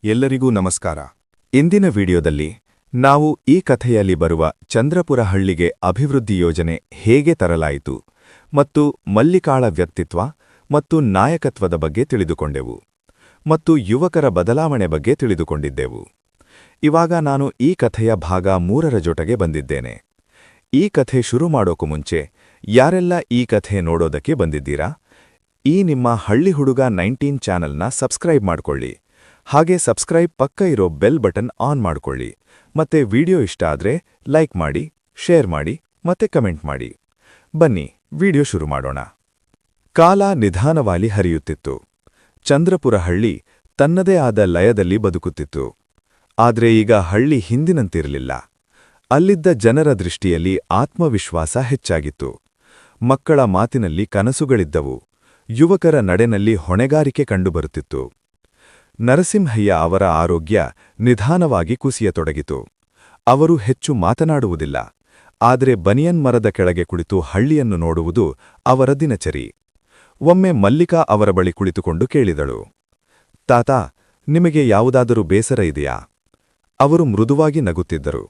ಎಲ್ಲರಿಗೂ ನಮಸ್ಕಾರ. ಇಂದಿನ ವಿಡಿಯೋದಲ್ಲಿ ನಾವು ಈ ಕಥೆಯಲ್ಲಿ ಬರುವ ಚಂದ್ರಪುರ ಹಳ್ಳಿಗೆ ಅಭಿವೃದ್ಧಿ ಯೋಜನೆ ಹೇಗೆ ತರಲಾಯಿತು ಮತ್ತು ಮಲ್ಲಿಕಾಳ ವ್ಯಕ್ತಿತ್ವ ಮತ್ತು ನಾಯಕತ್ವದ ಬಗ್ಗೆ ತಿಳಿದುಕೊಂಡೆವು ಮತ್ತು ಯುವಕರ ಬದಲಾವಣೆ ಬಗ್ಗೆ ತಿಳಿದುಕೊಂಡಿದ್ದೆವು. ಇವಾಗ ನಾನು ಈ ಕಥೆಯ ಭಾಗ 3ರ ಜೊತೆಗೆ ಬಂದಿದ್ದೇನೆ. ಈ ಕಥೆ ಶುರು ಮಾಡೋಕು ಮುಂಚೆ ಯಾರೆಲ್ಲ ಈ ಕಥೆ ನೋಡೋದಕ್ಕೆ ಬಂದಿದ್ದೀರಾ? ಈ ನಿಮ್ಮ ಹಳ್ಳಿ ಹುಡುಗ 19 ಚಾನೆಲ್ನ ಸಬ್ಸ್ಕ್ರೈಬ್ ಮಾಡ್ಕೊಳ್ಳಿ. ಹಾಗೆ ಸಬ್ಸ್ಕ್ರೈಬ್ ಪಕ್ಕ ಇರೋ ಬೆಲ್ ಬಟನ್ ಆನ್ ಮಾಡ್ಕೊಳ್ಳಿ. ಮತ್ತೆ ವಿಡಿಯೋ ಇಷ್ಟ ಆದ್ರೆ ಲೈಕ್ ಮಾಡಿ, ಶೇರ್ ಮಾಡಿ ಮತ್ತೆ ಕಮೆಂಟ್ ಮಾಡಿ. ಬನ್ನಿ ವಿಡಿಯೋ ಶುರು ಮಾಡೋಣ. ಕಾಲ ನಿಧಾನವಾಗಿ ಹರಿಯುತ್ತಿತ್ತು. ಚಂದ್ರಪುರ ಹಳ್ಳಿ ತನ್ನದೇ ಆದ ಲಯದಲ್ಲಿ ಬದುಕುತ್ತಿತ್ತು. ಆದ್ರೆ ಈಗ ಹಳ್ಳಿ ಹಿಂದಿನಂತಿರಲಿಲ್ಲ. ಅಲ್ಲಿದ್ದ ಜನರ ದೃಷ್ಟಿಯಲ್ಲಿ ಆತ್ಮವಿಶ್ವಾಸ ಹೆಚ್ಚಾಗಿತ್ತು. ಮಕ್ಕಳ ಮಾತಿನಲ್ಲಿ ಕನಸುಗಳಿದ್ದವು. ಯುವಕರ ನಡೆನಲ್ಲಿ ಹೊಣೆಗಾರಿಕೆ ಕಂಡುಬರುತ್ತಿತ್ತು. ನರಸಿಂಹಯ್ಯ ಅವರ ಆರೋಗ್ಯ ನಿಧಾನವಾಗಿ ಕುಸಿಯತೊಡಗಿತು. ಅವರು ಹೆಚ್ಚು ಮಾತನಾಡುವುದಿಲ್ಲ. ಆದರೆ ಬನಿಯನ್ ಮರದ ಕೆಳಗೆ ಕುಳಿತು ಹಳ್ಳಿಯನ್ನು ನೋಡುವುದು ಅವರ ದಿನಚರಿ. ಒಮ್ಮೆ ಮಲ್ಲಿಕಾ ಅವರ ಬಳಿ ಕುಳಿತುಕೊಂಡು ಕೇಳಿದಳು, ತಾತ, ನಿಮಗೆ ಯಾವುದಾದರೂ ಬೇಸರ ಇದೆಯಾ? ಅವರು ಮೃದುವಾಗಿ ನಗುತ್ತಿದ್ದರು.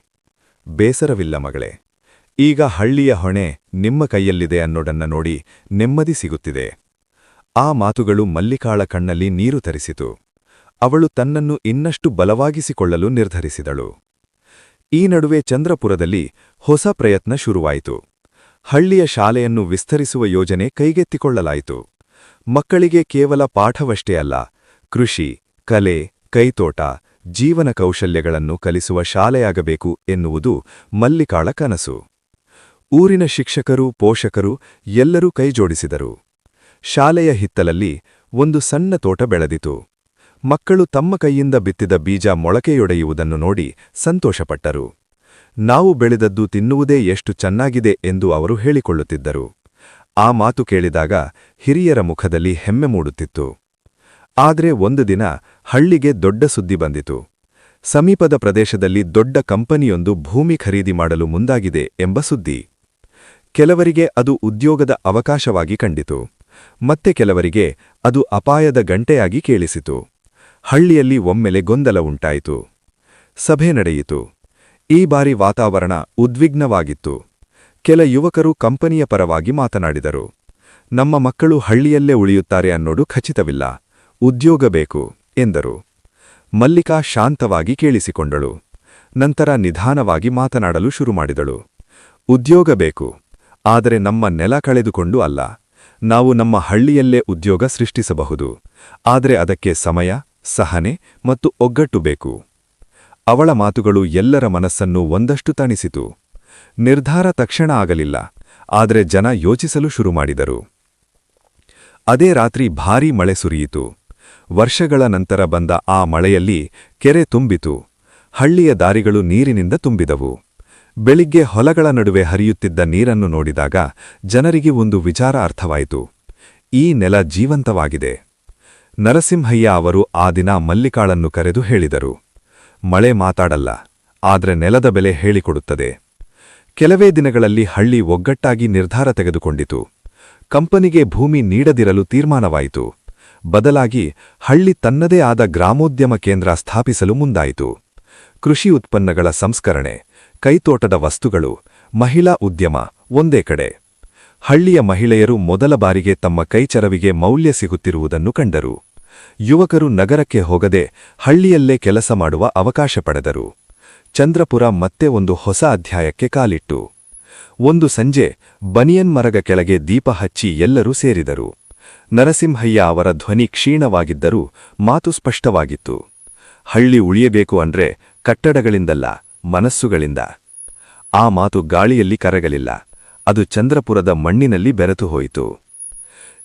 ಬೇಸರವಿಲ್ಲ ಮಗಳೇ. ಈಗ ಹಳ್ಳಿಯ ಹೊಣೆ ನಿಮ್ಮ ಕೈಯಲ್ಲಿದೆ ಅನ್ನೋದನ್ನ ನೋಡಿ ನೆಮ್ಮದಿ ಸಿಗುತ್ತಿದೆ. ಆ ಮಾತುಗಳು ಮಲ್ಲಿಕಾಳ ಕಣ್ಣಲ್ಲಿ ನೀರು ತರಿಸಿತು. ಅವಳು ತನ್ನನ್ನು ಇನ್ನಷ್ಟು ಬಲವಾಗಿಸಿಕೊಳ್ಳಲು ನಿರ್ಧರಿಸಿದಳು. ಈ ನಡುವೆ ಚಂದ್ರಪುರದಲ್ಲಿ ಹೊಸ ಪ್ರಯತ್ನ ಶುರುವಾಯಿತು. ಹಳ್ಳಿಯ ಶಾಲೆಯನ್ನು ವಿಸ್ತರಿಸುವ ಯೋಜನೆ ಕೈಗೆತ್ತಿಕೊಳ್ಳಲಾಯಿತು. ಮಕ್ಕಳಿಗೆ ಕೇವಲ ಪಾಠವಷ್ಟೇ ಅಲ್ಲ, ಕೃಷಿ, ಕಲೆ, ಕೈತೋಟ, ಜೀವನ ಕೌಶಲ್ಯಗಳನ್ನು ಕಲಿಸುವ ಶಾಲೆಯಾಗಬೇಕು ಎನ್ನುವುದು ಮಲ್ಲಿಕಾಳ ಕನಸು. ಊರಿನ ಶಿಕ್ಷಕರು, ಪೋಷಕರು ಎಲ್ಲರೂ ಕೈಜೋಡಿಸಿದರು. ಶಾಲೆಯ ಹಿತ್ತಲಲ್ಲಿ ಒಂದು ಸಣ್ಣ ತೋಟ ಬೆಳೆದಿತು. ಮಕ್ಕಳು ತಮ್ಮ ಕೈಯಿಂದ ಬಿತ್ತಿದ ಬೀಜ ಮೊಳಕೆಯೊಡೆಯುವುದನ್ನು ನೋಡಿ ಸಂತೋಷಪಟ್ಟರು. ನಾವು ಬೆಳೆದದ್ದು ತಿನ್ನುವುದೇ ಎಷ್ಟು ಚೆನ್ನಾಗಿದೆ ಎಂದು ಅವರು ಹೇಳಿಕೊಳ್ಳುತ್ತಿದ್ದರು. ಆ ಮಾತು ಕೇಳಿದಾಗ ಹಿರಿಯರ ಮುಖದಲ್ಲಿ ಹೆಮ್ಮೆ ಮೂಡುತ್ತಿತ್ತು. ಆದರೆ ಒಂದು ದಿನ ಹಳ್ಳಿಗೆ ದೊಡ್ಡ ಸುದ್ದಿ ಬಂದಿತು. ಸಮೀಪದ ಪ್ರದೇಶದಲ್ಲಿ ದೊಡ್ಡ ಕಂಪನಿಯೊಂದು ಭೂಮಿ ಖರೀದಿ ಮಾಡಲು ಮುಂದಾಗಿದೆ ಎಂಬ ಸುದ್ದಿ. ಕೆಲವರಿಗೆ ಅದು ಉದ್ಯೋಗದ ಅವಕಾಶವಾಗಿ ಕಂಡಿತು. ಮತ್ತೆ ಕೆಲವರಿಗೆ ಅದು ಅಪಾಯದ ಗಂಟೆಯಾಗಿ ಕೇಳಿಸಿತು. ಹಳ್ಳಿಯಲ್ಲಿ ಒಮ್ಮೆಲೆ ಗೊಂದಲ ಉಂಟಾಯಿತು. ಸಭೆ ನಡೆಯಿತು. ಈ ಬಾರಿ ವಾತಾವರಣ ಉದ್ವಿಗ್ನವಾಗಿತ್ತು. ಕೆಲ ಯುವಕರು ಕಂಪನಿಯ ಪರವಾಗಿ ಮಾತನಾಡಿದರು. ನಮ್ಮ ಮಕ್ಕಳು ಹಳ್ಳಿಯಲ್ಲೇ ಉಳಿಯುತ್ತಾರೆ ಅನ್ನೋದು ಖಚಿತವಿಲ್ಲ, ಉದ್ಯೋಗ ಬೇಕು ಎಂದರು. ಮಲ್ಲಿಕಾ ಶಾಂತವಾಗಿ ಕೇಳಿಸಿಕೊಂಡಳು. ನಂತರ ನಿಧಾನವಾಗಿ ಮಾತನಾಡಲು ಶುರುಮಾಡಿದಳು. ಉದ್ಯೋಗ ಬೇಕು, ಆದರೆ ನಮ್ಮ ನೆಲ ಕಳೆದುಕೊಂಡು ಅಲ್ಲ. ನಾವು ನಮ್ಮ ಹಳ್ಳಿಯಲ್ಲೇ ಉದ್ಯೋಗ ಸೃಷ್ಟಿಸಬಹುದು, ಆದರೆ ಅದಕ್ಕೆ ಸಮಯ, ಸಹನೆ ಮತ್ತು ಒಗ್ಗಟ್ಟು ಬೇಕು. ಅವಳ ಮಾತುಗಳು ಎಲ್ಲರ ಮನಸ್ಸನ್ನು ಒಂದಷ್ಟು ತಣಿಸಿತು. ನಿರ್ಧಾರ ತಕ್ಷಣ ಆಗಲಿಲ್ಲ, ಆದರೆ ಜನ ಯೋಚಿಸಲು ಶುರುಮಾಡಿದರು. ಅದೇ ರಾತ್ರಿ ಭಾರೀ ಮಳೆ ಸುರಿಯಿತು. ವರ್ಷಗಳ ನಂತರ ಬಂದ ಆ ಮಳೆಯಲ್ಲಿ ಕೆರೆ ತುಂಬಿತು. ಹಳ್ಳಿಯ ದಾರಿಗಳು ನೀರಿನಿಂದ ತುಂಬಿದವು. ಬೆಳಿಗ್ಗೆ ಹೊಲಗಳ ನಡುವೆ ಹರಿಯುತ್ತಿದ್ದ ನೀರನ್ನು ನೋಡಿದಾಗ ಜನರಿಗೆ ಒಂದು ವಿಚಾರ ಅರ್ಥವಾಯಿತು. ಈ ನೆಲ ಜೀವಂತವಾಗಿದೆ. ನರಸಿಂಹಯ್ಯ ಅವರು ಆ ದಿನ ಮಲ್ಲಿಕಾಳನ್ನು ಕರೆದು ಹೇಳಿದರು, ಮಳೆ ಮಾತಾಡಲ್ಲ, ಆದ್ರೆ ನೆಲದ ಬೆಲೆ ಹೇಳಿಕೊಡುತ್ತದೆ. ಕೆಲವೇ ದಿನಗಳಲ್ಲಿ ಹಳ್ಳಿ ಒಗ್ಗಟ್ಟಾಗಿ ನಿರ್ಧಾರ ತೆಗೆದುಕೊಂಡಿತು. ಕಂಪನಿಗೆ ಭೂಮಿ ನೀಡದಿರಲು ತೀರ್ಮಾನವಾಯಿತು. ಬದಲಾಗಿ ಹಳ್ಳಿ ತನ್ನದೇ ಆದ ಗ್ರಾಮೋದ್ಯಮ ಕೇಂದ್ರ ಸ್ಥಾಪಿಸಲು ಮುಂದಾಯಿತು. ಕೃಷಿ ಉತ್ಪನ್ನಗಳ ಸಂಸ್ಕರಣೆ, ಕೈತೋಟದ ವಸ್ತುಗಳು, ಮಹಿಳಾ ಉದ್ಯಮ ಒಂದೇ ಕಡೆ. ಹಳ್ಳಿಯ ಮಹಿಳೆಯರು ಮೊದಲ ಬಾರಿಗೆ ತಮ್ಮ ಕೈಚರವಿಗೆ ಮೌಲ್ಯ ಸಿಗುತ್ತಿರುವುದನ್ನು ಕಂಡರು. ಯುವಕರು ನಗರಕ್ಕೆ ಹೋಗದೆ ಹಳ್ಳಿಯಲ್ಲೇ ಕೆಲಸ ಮಾಡುವ ಅವಕಾಶ ಪಡೆದರು. ಚಂದ್ರಪುರ ಮತ್ತೆ ಒಂದು ಹೊಸ ಅಧ್ಯಾಯಕ್ಕೆ ಕಾಲಿಟ್ಟು. ಒಂದು ಸಂಜೆ ಬನಿಯನ್ ಮರಗ ಕೆಳಗೆ ದೀಪ ಹಚ್ಚಿ ಎಲ್ಲರೂ ಸೇರಿದರು. ನರಸಿಂಹಯ್ಯ ಅವರ ಧ್ವನಿ ಕ್ಷೀಣವಾಗಿದ್ದರೂ ಮಾತು ಸ್ಪಷ್ಟವಾಗಿತ್ತು. ಹಳ್ಳಿ ಉಳಿಯಬೇಕು ಅಂದ್ರೆ ಕಟ್ಟಡಗಳಿಂದಲ್ಲ, ಮನಸ್ಸುಗಳಿಂದ. ಆ ಮಾತು ಗಾಳಿಯಲ್ಲಿ ಕರಗಲಿಲ್ಲ, ಅದು ಚಂದ್ರಪುರದ ಮಣ್ಣಿನಲ್ಲಿ ಬೆರೆತು ಹೋಯಿತು.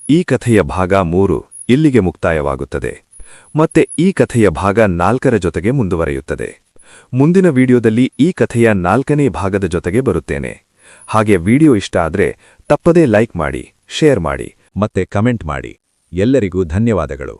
ಈ ಕಥೆಯ ಭಾಗ 3 ಇಲ್ಲಿಗೆ ಮುಕ್ತಾಯವಾಗುತ್ತದೆ. ಮತ್ತೆ ಈ ಕಥೆಯ ಭಾಗ 4ರ ಜೊತೆಗೆ ಮುಂದುವರೆಯುತ್ತದೆ. ಮುಂದಿನ ವಿಡಿಯೋದಲ್ಲಿ ಈ ಕಥೆಯ 4ನೇ ಭಾಗದ ಜೊತೆಗೆ ಬರುತ್ತೇನೆ. ಹಾಗೆ ವಿಡಿಯೋ ಇಷ್ಟ ಆದ್ರೆ ತಪ್ಪದೇ ಲೈಕ್ ಮಾಡಿ, ಶೇರ್ ಮಾಡಿ ಮತ್ತೆ ಕಮೆಂಟ್ ಮಾಡಿ. ಎಲ್ಲರಿಗೂ ಧನ್ಯವಾದಗಳು.